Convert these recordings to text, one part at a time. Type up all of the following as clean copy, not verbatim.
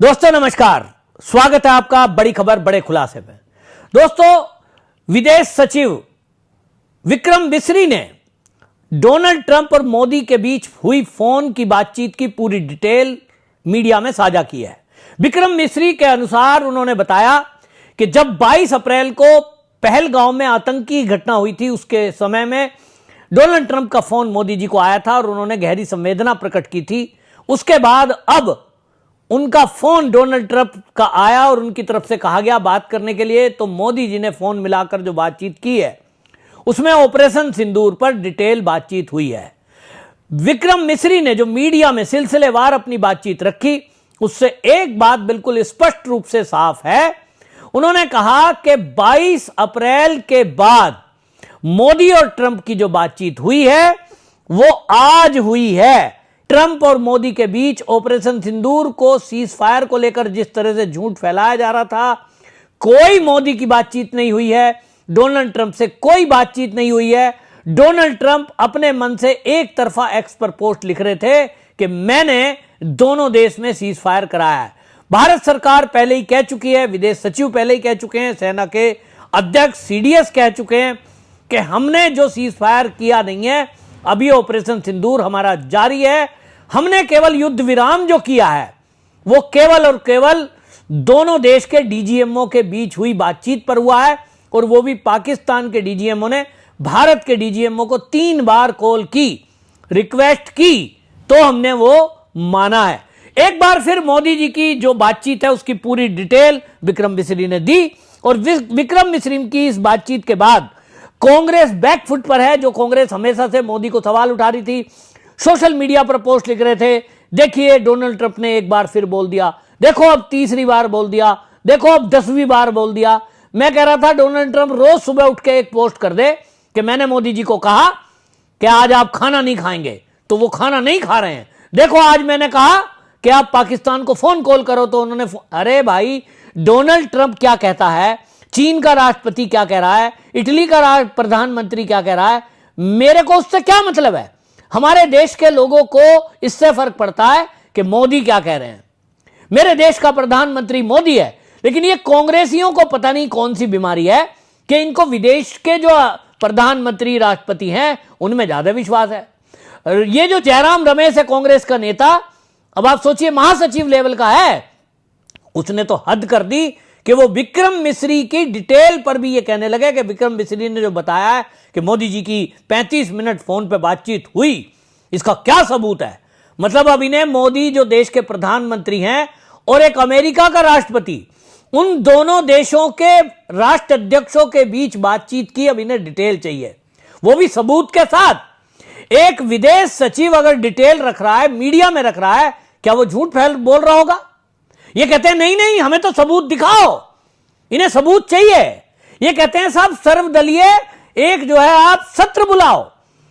दोस्तों नमस्कार, स्वागत है आपका बड़ी खबर बड़े खुलासे में। दोस्तों, विदेश सचिव विक्रम मिस्री ने डोनाल्ड ट्रंप और मोदी के बीच हुई फोन की बातचीत की पूरी डिटेल मीडिया में साझा की है। विक्रम मिस्री के अनुसार उन्होंने बताया कि जब 22 अप्रैल को पहलगांव में आतंकी घटना हुई थी, उसके समय में डोनाल्ड ट्रंप का फोन मोदी जी को आया था और उन्होंने गहरी संवेदना प्रकट की थी। उसके बाद अब उनका फोन डोनाल्ड ट्रंप का आया और उनकी तरफ से कहा गया बात करने के लिए, तो मोदी जी ने फोन मिलाकर जो बातचीत की है उसमें ऑपरेशन सिंदूर पर डिटेल बातचीत हुई है। विक्रम मिस्री ने जो मीडिया में सिलसिलेवार अपनी बातचीत रखी, उससे एक बात बिल्कुल स्पष्ट रूप से साफ है। उन्होंने कहा कि 22 अप्रैल के बाद मोदी और ट्रंप की जो बातचीत हुई है वो आज हुई है। ट्रंप और मोदी के बीच ऑपरेशन सिंदूर को सीज फायर को लेकर जिस तरह से झूठ फैलाया जा रहा था, कोई मोदी की बातचीत नहीं हुई है, डोनाल्ड ट्रंप से कोई बातचीत नहीं हुई है। डोनाल्ड ट्रंप अपने मन से एक तरफा एक्स पर पोस्ट लिख रहे थे कि मैंने दोनों देश में सीज फायर कराया है। भारत सरकार पहले ही कह चुकी है, विदेश सचिव पहले ही कह चुके हैं, सेना के अध्यक्ष सीडीएस कह चुके हैं कि हमने जो सीज फायर किया नहीं है, अभी ऑपरेशन सिंदूर हमारा जारी है। हमने केवल युद्ध विराम जो किया है वो केवल और केवल दोनों देश के डीजीएमओ के बीच हुई बातचीत पर हुआ है, और वो भी पाकिस्तान के डीजीएमओ ने भारत के डीजीएमओ को 3 बार कॉल की, रिक्वेस्ट की, तो हमने वो माना है। एक बार फिर मोदी जी की जो बातचीत है उसकी पूरी डिटेल विक्रम मिस्री ने दी, और विक्रम मिस्री की इस बातचीत के बाद कांग्रेस बैकफुट पर है। जो कांग्रेस हमेशा से मोदी को सवाल उठा रही थी, सोशल मीडिया पर पोस्ट लिख रहे थे, देखिए डोनाल्ड ट्रंप ने एक बार फिर बोल दिया, देखो अब तीसरी बार बोल दिया, देखो अब 10वीं बार बोल दिया। मैं कह रहा था डोनाल्ड ट्रंप रोज सुबह उठ के एक पोस्ट कर दे कि मैंने मोदी जी को कहा कि आज आप खाना नहीं खाएंगे, तो वो खाना नहीं खा रहे हैं। देखो आज मैंने कहा कि आप पाकिस्तान को फोन कॉल करो, तो उन्होंने अरे भाई, डोनाल्ड ट्रंप क्या कहता है, चीन का राष्ट्रपति क्या कह रहा है, इटली का प्रधानमंत्री क्या कह रहा है, मेरे को उससे क्या मतलब है। हमारे देश के लोगों को इससे फर्क पड़ता है कि मोदी क्या कह रहे हैं। मेरे देश का प्रधानमंत्री मोदी है, लेकिन ये कांग्रेसियों को पता नहीं कौन सी बीमारी है कि इनको विदेश के जो प्रधानमंत्री राष्ट्रपति हैं उनमें ज्यादा विश्वास है। ये जो जयराम रमेश है कांग्रेस का नेता, अब आप सोचिए महासचिव लेवल का है, उसने तो हद कर दी कि वो विक्रम मिस्री की डिटेल पर भी ये कहने लगे कि विक्रम मिस्री ने जो बताया है कि मोदी जी की 35 मिनट फोन पे बातचीत हुई, इसका क्या सबूत है। मतलब अब इन्हें मोदी जो देश के प्रधानमंत्री हैं और एक अमेरिका का राष्ट्रपति, उन दोनों देशों के राष्ट्राध्यक्षों के बीच बातचीत की अब इन्हें डिटेल चाहिए, वो भी सबूत के साथ। एक विदेश सचिव अगर डिटेल रख रहा है, मीडिया में रख रहा है, क्या वो झूठ बोल रहा होगा? ये कहते हैं नहीं नहीं, हमें तो सबूत दिखाओ, इन्हें सबूत चाहिए। ये कहते हैं साहब सर्वदलीय एक जो है आप सत्र बुलाओ।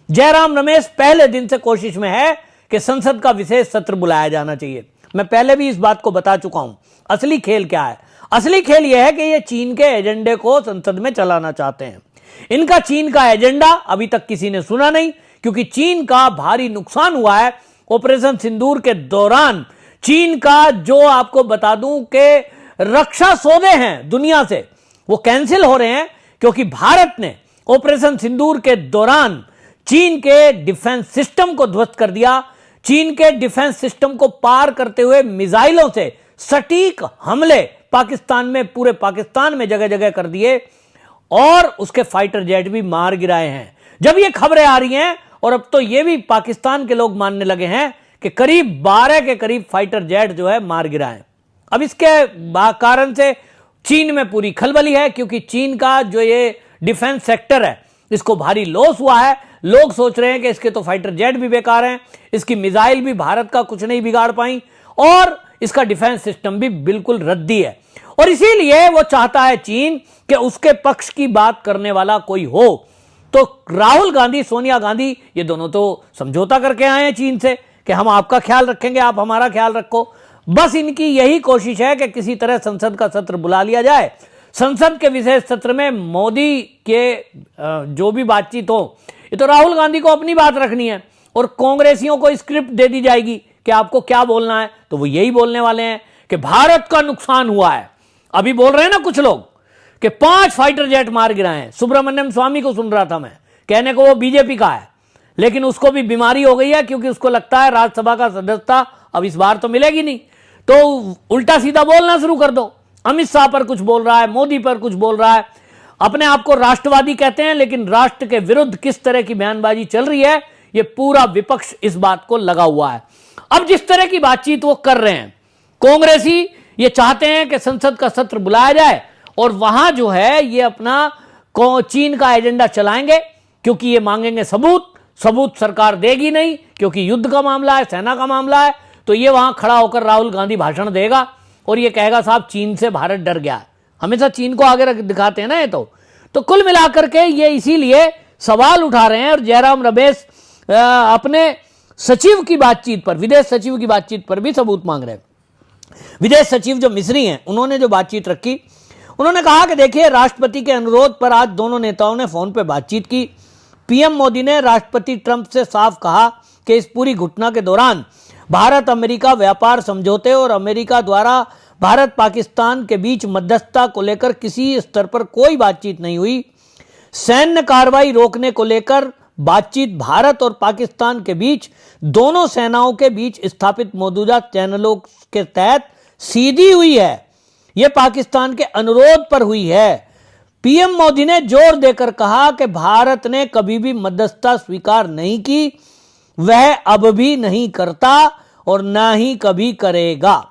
जयराम रमेश पहले दिन से कोशिश में है कि संसद का विशेष सत्र बुलाया जाना चाहिए। मैं पहले भी इस बात को बता चुका हूं। असली खेल क्या है? असली खेल यह है कि ये चीन के एजेंडे को संसद में चलाना चाहते हैं। इनका चीन का एजेंडा अभी तक किसी ने सुना नहीं, क्योंकि चीन का भारी नुकसान हुआ है ऑपरेशन सिंदूर के दौरान। चीन का जो आपको बता दूं कि रक्षा सौदे हैं दुनिया से, वो कैंसिल हो रहे हैं, क्योंकि भारत ने ऑपरेशन सिंदूर के दौरान चीन के डिफेंस सिस्टम को ध्वस्त कर दिया। चीन के डिफेंस सिस्टम को पार करते हुए मिसाइलों से सटीक हमले पाकिस्तान में, पूरे पाकिस्तान में जगह जगह कर दिए, और उसके फाइटर जेट भी मार गिराए हैं। जब ये खबरें आ रही हैं, और अब तो ये भी पाकिस्तान के लोग मानने लगे हैं कि करीब 12 के करीब फाइटर जेट जो है मार गिराए। अब इसके कारण से चीन में पूरी खलबली है, क्योंकि चीन का जो ये डिफेंस सेक्टर है इसको भारी लॉस हुआ है। लोग सोच रहे हैं कि इसके तो फाइटर जेट भी बेकार हैं, इसकी मिसाइल भी भारत का कुछ नहीं बिगाड़ पाई, और इसका डिफेंस सिस्टम भी बिल्कुल रद्दी है। और इसीलिए वो चाहता है चीन कि उसके पक्ष की बात करने वाला कोई हो। तो राहुल गांधी, सोनिया गांधी, ये दोनों तो समझौता करके आए हैं चीन से कि हम आपका ख्याल रखेंगे, आप हमारा ख्याल रखो। बस इनकी यही कोशिश है कि किसी तरह संसद का सत्र बुला लिया जाए। संसद के विशेष सत्र में मोदी के जो भी बातचीत हो, ये तो राहुल गांधी को अपनी बात रखनी है, और कांग्रेसियों को स्क्रिप्ट दे दी जाएगी कि आपको क्या बोलना है, तो वो यही बोलने वाले हैं कि भारत का नुकसान हुआ है। अभी बोल रहे हैं ना कुछ लोग कि 5 फाइटर जेट मार गिराए हैं। सुब्रमण्यम स्वामी को सुन रहा था मैं, कहने को वो बीजेपी का है, लेकिन उसको भी बीमारी हो गई है क्योंकि उसको लगता है राज्यसभा का सदस्यता अब इस बार तो मिलेगी नहीं, तो उल्टा सीधा बोलना शुरू कर दो। अमित शाह पर कुछ बोल रहा है, मोदी पर कुछ बोल रहा है, अपने आप को राष्ट्रवादी कहते हैं, लेकिन राष्ट्र के विरुद्ध किस तरह की बयानबाजी चल रही है, ये पूरा विपक्ष इस बात को लगा हुआ है। अब जिस तरह की बातचीत वो कर रहे हैं, कांग्रेसी ये चाहते हैं कि संसद का सत्र बुलाया जाए और वहां जो है ये अपना चीन का एजेंडा चलाएंगे, क्योंकि ये मांगेंगे सबूत सरकार देगी नहीं, क्योंकि युद्ध का मामला है, सेना का मामला है, तो ये वहां खड़ा होकर राहुल गांधी भाषण देगा और ये कहेगा साहब चीन से भारत डर गया है। हमेशा चीन को आगे दिखाते हैं ना ये तो कुल मिलाकर के ये इसीलिए सवाल उठा रहे हैं। और जयराम रमेश अपने सचिव की बातचीत पर, विदेश सचिव की बातचीत पर भी सबूत मांग रहे हैं। विदेश सचिव जो मिस्री हैं, उन्होंने जो बातचीत रखी, उन्होंने कहा कि देखिए राष्ट्रपति के अनुरोध पर आज दोनों नेताओं ने फोन पर बातचीत की। पीएम मोदी ने राष्ट्रपति ट्रंप से साफ कहा कि इस पूरी घटना के दौरान भारत अमेरिका व्यापार समझौते और अमेरिका द्वारा भारत पाकिस्तान के बीच मध्यस्थता को लेकर किसी स्तर पर कोई बातचीत नहीं हुई। सैन्य कार्रवाई रोकने को लेकर बातचीत भारत और पाकिस्तान के बीच दोनों सेनाओं के बीच स्थापित मौजूदा चैनलों के तहत सीधी हुई है। यह पाकिस्तान के अनुरोध पर हुई है। पीएम मोदी ने जोर देकर कहा कि भारत ने कभी भी मध्यस्थता स्वीकार नहीं की, वह अब भी नहीं करता और न ही कभी करेगा।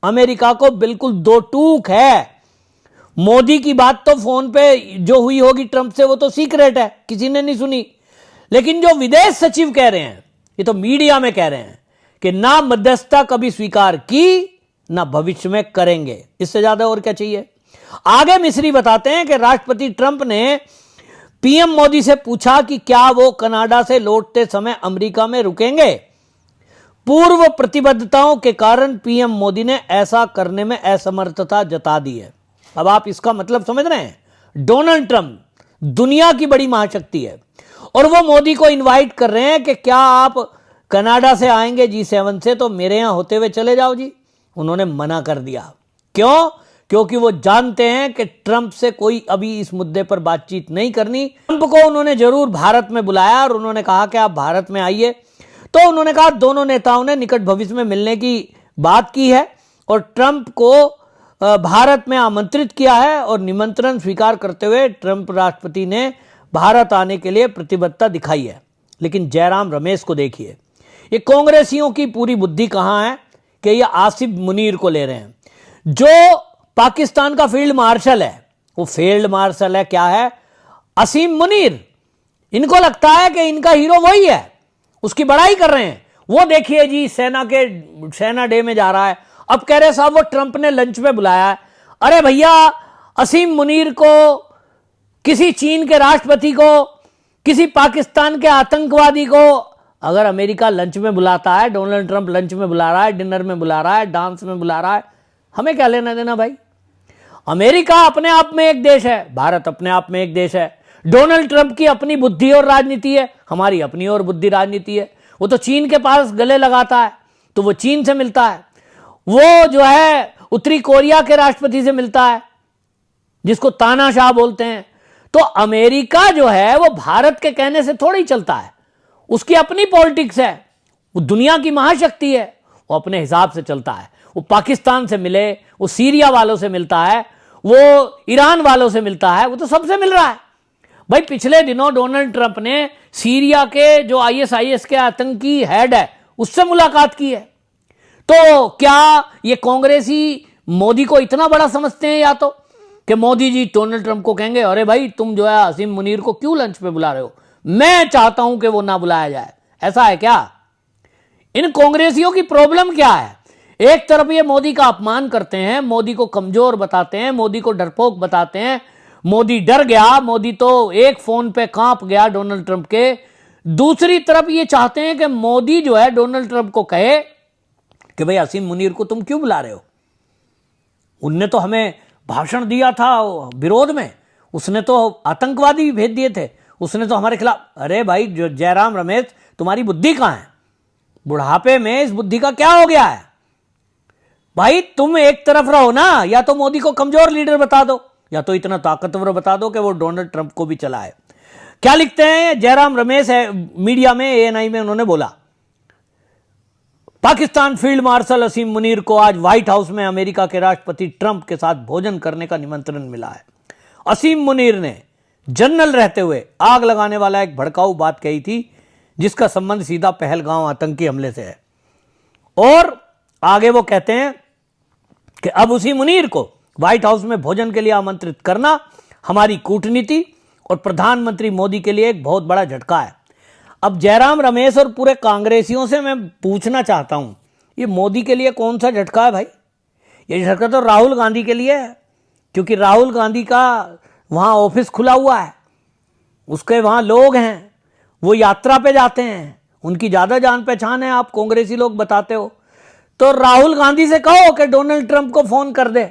अमेरिका को बिल्कुल दो टूक है। मोदी की बात तो फोन पे जो हुई होगी ट्रंप से वो तो सीक्रेट है, किसी ने नहीं सुनी, लेकिन जो विदेश सचिव कह रहे हैं, ये तो मीडिया में कह रहे हैं कि ना मध्यस्थता कभी स्वीकार की ना भविष्य में करेंगे। इससे ज्यादा और क्या चाहिए। आगे मिस्री बताते हैं कि राष्ट्रपति ट्रंप ने पीएम मोदी से पूछा कि क्या वो कनाडा से लौटते समय अमेरिका में रुकेंगे। पूर्व प्रतिबद्धताओं के कारण पीएम मोदी ने ऐसा करने में असमर्थता जता दी है। अब आप इसका मतलब समझ रहे हैं। डोनाल्ड ट्रंप दुनिया की बड़ी महाशक्ति है और वो मोदी को इनवाइट कर रहे हैं कि क्या आप कनाडा से आएंगे G7 से तो मेरे यहां होते हुए चले जाओ जी। उन्होंने मना कर दिया। क्यों? क्योंकि वो जानते हैं कि ट्रंप से कोई अभी इस मुद्दे पर बातचीत नहीं करनी। ट्रंप को उन्होंने जरूर भारत में बुलाया और उन्होंने कहा कि आप भारत में आइए, तो उन्होंने कहा दोनों नेताओं ने निकट भविष्य में मिलने की बात की है और ट्रंप को भारत में आमंत्रित किया है और निमंत्रण स्वीकार करते हुए ट्रंप राष्ट्रपति ने भारत आने के लिए प्रतिबद्धता दिखाई है। लेकिन जयराम रमेश को देखिए, ये कांग्रेसियों की पूरी बुद्धि कहां है कि ये आसिफ मुनीर को ले रहे हैं, जो पाकिस्तान का फील्ड मार्शल है। वो फील्ड मार्शल है क्या है? असीम मुनीर। इनको लगता है कि इनका हीरो वही है, उसकी बड़ाई कर रहे हैं। वो देखिए जी सेना डे में जा रहा है, अब कह रहे साहब वो ट्रंप ने लंच में बुलाया है। अरे भैया, असीम मुनीर को, किसी चीन के राष्ट्रपति को, किसी पाकिस्तान के आतंकवादी को अगर अमेरिका लंच में बुलाता है, डोनाल्ड ट्रंप लंच में बुला रहा है, डिनर में बुला रहा है, डांस में बुला रहा है, हमें क्या लेना देना भाई। अमेरिका अपने आप में एक देश है, भारत अपने आप में एक देश है। डोनाल्ड ट्रंप की अपनी बुद्धि और राजनीति है, हमारी अपनी और बुद्धि राजनीति है। वो तो चीन के पास गले लगाता है तो वो चीन से मिलता है, वो जो है उत्तरी कोरिया के राष्ट्रपति से मिलता है जिसको तानाशाह बोलते हैं। तो अमेरिका जो है वो भारत के कहने से थोड़ी चलता है, उसकी अपनी पॉलिटिक्स है। वो दुनिया की महाशक्ति है, वो अपने हिसाब से चलता है। वो पाकिस्तान से मिले, वो सीरिया वालों से मिलता है, वो ईरान वालों से मिलता है, वो तो सबसे मिल रहा है भाई। पिछले दिनों डोनाल्ड ट्रंप ने सीरिया के जो ISIS के आतंकी हेड है उससे मुलाकात की है। तो क्या ये कांग्रेसी मोदी को इतना बड़ा समझते हैं या तो कि मोदी जी डोनाल्ड ट्रंप को कहेंगे अरे भाई तुम जो है असीम मुनीर को क्यों लंच पे बुला रहे हो, मैं चाहता हूं कि वो ना बुलाया जाए। ऐसा है क्या? इन कांग्रेसियों की प्रॉब्लम क्या है? एक तरफ ये मोदी का अपमान करते हैं, मोदी को कमजोर बताते हैं, मोदी को डरपोक बताते हैं, मोदी डर गया, मोदी तो एक फोन पे कांप गया डोनाल्ड ट्रंप के। दूसरी तरफ ये चाहते हैं कि मोदी जो है डोनाल्ड ट्रंप को कहे कि भाई असीम मुनीर को तुम क्यों बुला रहे हो, उनने तो हमें भाषण दिया था विरोध में, उसने तो आतंकवादी भेज दिए थे, उसने तो हमारे खिलाफ। अरे भाई जयराम रमेश, तुम्हारी बुद्धि कहां है? बुढ़ापे में इस बुद्धि का क्या हो गया है? भाई तुम एक तरफ रहो ना, या तो मोदी को कमजोर लीडर बता दो या तो इतना ताकतवर बता दो कि वो डोनाल्ड ट्रंप को भी चलाए। क्या लिखते हैं जयराम रमेश है मीडिया में, एएनआई में, उन्होंने बोला पाकिस्तान फील्ड मार्शल असीम मुनीर को आज व्हाइट हाउस में अमेरिका के राष्ट्रपति ट्रंप के साथ भोजन करने का निमंत्रण मिला है। असीम मुनीर ने जनरल रहते हुए आग लगाने वाला एक भड़काऊ बात कही थी जिसका संबंध सीधा पहलगांव आतंकी हमले से है। और आगे वो कहते हैं कि अब उसी मुनीर को व्हाइट हाउस में भोजन के लिए आमंत्रित करना हमारी कूटनीति और प्रधानमंत्री मोदी के लिए एक बहुत बड़ा झटका है। अब जयराम रमेश और पूरे कांग्रेसियों से मैं पूछना चाहता हूं, ये मोदी के लिए कौन सा झटका है भाई? ये झटका तो राहुल गांधी के लिए है, क्योंकि राहुल गांधी का वहां ऑफिस खुला हुआ है, उसके वहां लोग हैं, वो यात्रा पे जाते हैं, उनकी ज्यादा जान पहचान है, आप कांग्रेसी लोग बताते हो। तो राहुल गांधी से कहो कि डोनाल्ड ट्रंप को फोन कर दे,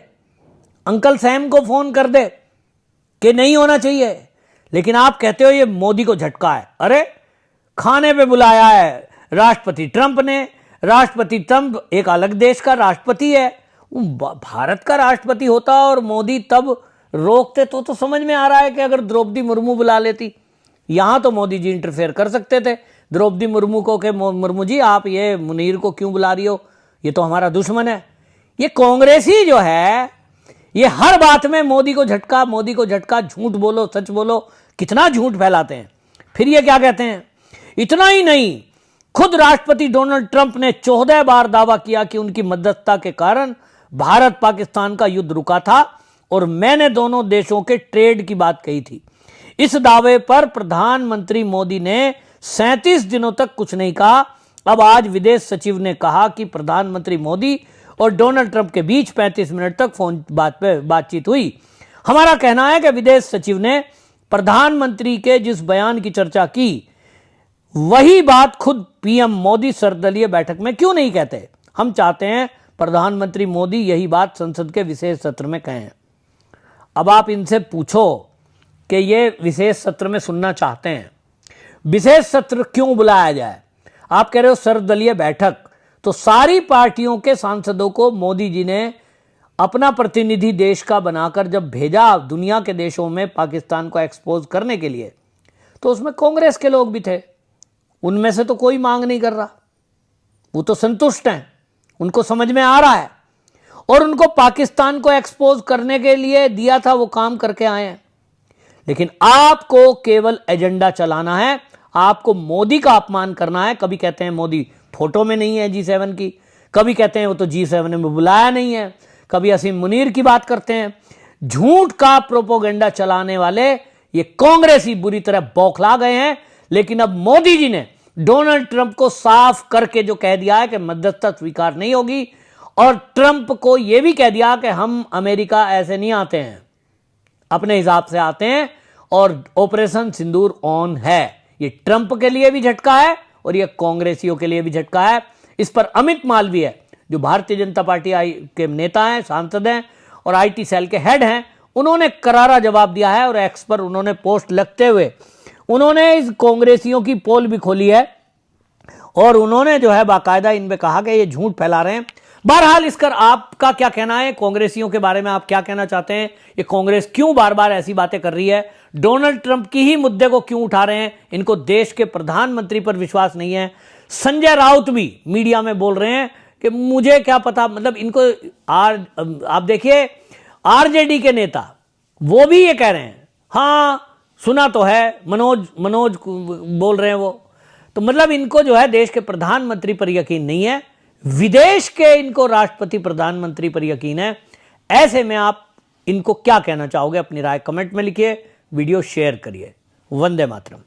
अंकल सैम को फोन कर दे कि नहीं होना चाहिए, लेकिन आप कहते हो ये मोदी को झटका है। अरे खाने पे बुलाया है राष्ट्रपति ट्रंप ने, राष्ट्रपति ट्रंप एक अलग देश का राष्ट्रपति है, भारत का राष्ट्रपति होता और मोदी तब रोकते तो समझ में आ रहा है कि अगर द्रौपदी मुर्मू बुला लेती, यहां तो मोदी जी इंटरफेयर कर सकते थे द्रौपदी मुर्मू को कि मुर्मू जी आप ये मुनीर को क्यों बुला रही हो, ये तो हमारा दुश्मन है। ये कांग्रेसी जो है ये हर बात में मोदी को झटका, मोदी को झटका, झूठ बोलो सच बोलो, कितना झूठ फैलाते हैं। फिर ये क्या कहते हैं, इतना ही नहीं, खुद राष्ट्रपति डोनाल्ड ट्रंप ने 14 बार दावा किया कि उनकी मध्यस्थता के कारण भारत पाकिस्तान का युद्ध रुका था और मैंने दोनों देशों के ट्रेड की बात कही थी। इस दावे पर प्रधानमंत्री मोदी ने 37 दिनों तक कुछ नहीं कहा। अब आज विदेश सचिव ने कहा कि प्रधानमंत्री मोदी और डोनाल्ड ट्रंप के बीच 35 मिनट तक फोन बातचीत हुई। हमारा कहना है कि विदेश सचिव ने प्रधानमंत्री के जिस बयान की चर्चा की वही बात खुद पीएम मोदी सर्वदलीय बैठक में क्यों नहीं कहते। हम चाहते हैं प्रधानमंत्री मोदी यही बात संसद के विशेष सत्र में कहें। अब आप इनसे पूछो कि ये विशेष सत्र में सुनना चाहते हैं, विशेष सत्र क्यों बुलाया जाए? आप कह रहे हो सर्वदलीय बैठक, तो सारी पार्टियों के सांसदों को मोदी जी ने अपना प्रतिनिधि देश का बनाकर जब भेजा दुनिया के देशों में पाकिस्तान को एक्सपोज करने के लिए, तो उसमें कांग्रेस के लोग भी थे, उनमें से तो कोई मांग नहीं कर रहा, वो तो संतुष्ट हैं, उनको समझ में आ रहा है और उनको पाकिस्तान को एक्सपोज करने के लिए दिया था, वो काम करके आए हैं। लेकिन आपको केवल एजेंडा चलाना है, आपको मोदी का अपमान करना है। कभी कहते हैं मोदी फोटो में नहीं है G7 की, कभी कहते हैं वो तो G7 में बुलाया नहीं है, कभी असीम मुनीर की बात करते हैं। झूठ का प्रोपोगेंडा चलाने वाले ये कांग्रेसी बुरी तरह बौखला गए हैं। लेकिन अब मोदी जी ने डोनाल्ड ट्रंप को साफ करके जो कह दिया है कि मध्यस्थता स्वीकार नहीं होगी, और ट्रंप को यह भी कह दिया कि हम अमेरिका ऐसे नहीं आते हैं, अपने हिसाब से आते हैं और ऑपरेशन सिंदूर ऑन है। ये ट्रंप के लिए भी झटका है और ये कांग्रेसियों के लिए भी झटका है। इस पर अमित मालवीय जो भारतीय जनता पार्टी के नेता हैं, सांसद हैं और आईटी सेल के हेड हैं, उन्होंने करारा जवाब दिया है और एक्स पर उन्होंने पोस्ट लगते हुए उन्होंने इस कांग्रेसियों की पोल भी खोली है और उन्होंने जो है बाकायदा इन पे कहा कि ये झूठ फैला रहे हैं। बहरहाल इसकर आपका क्या कहना है, कांग्रेसियों के बारे में आप क्या कहना चाहते हैं? ये कांग्रेस क्यों बार बार ऐसी बातें कर रही है, डोनाल्ड ट्रंप की ही मुद्दे को क्यों उठा रहे हैं? इनको देश के प्रधानमंत्री पर विश्वास नहीं है। संजय राउत भी मीडिया में बोल रहे हैं कि मुझे क्या पता, मतलब इनको आप देखिए आरजेडी के नेता वो भी ये कह रहे हैं, हाँ सुना तो है, मनोज बोल रहे हैं वो, तो मतलब इनको जो है देश के प्रधानमंत्री पर यकीन नहीं है, विदेश के इनको राष्ट्रपति प्रधानमंत्री पर यकीन है। ऐसे में आप इनको क्या कहना चाहोगे? अपनी राय कमेंट में लिखिए, वीडियो शेयर करिए। वंदे मातरम।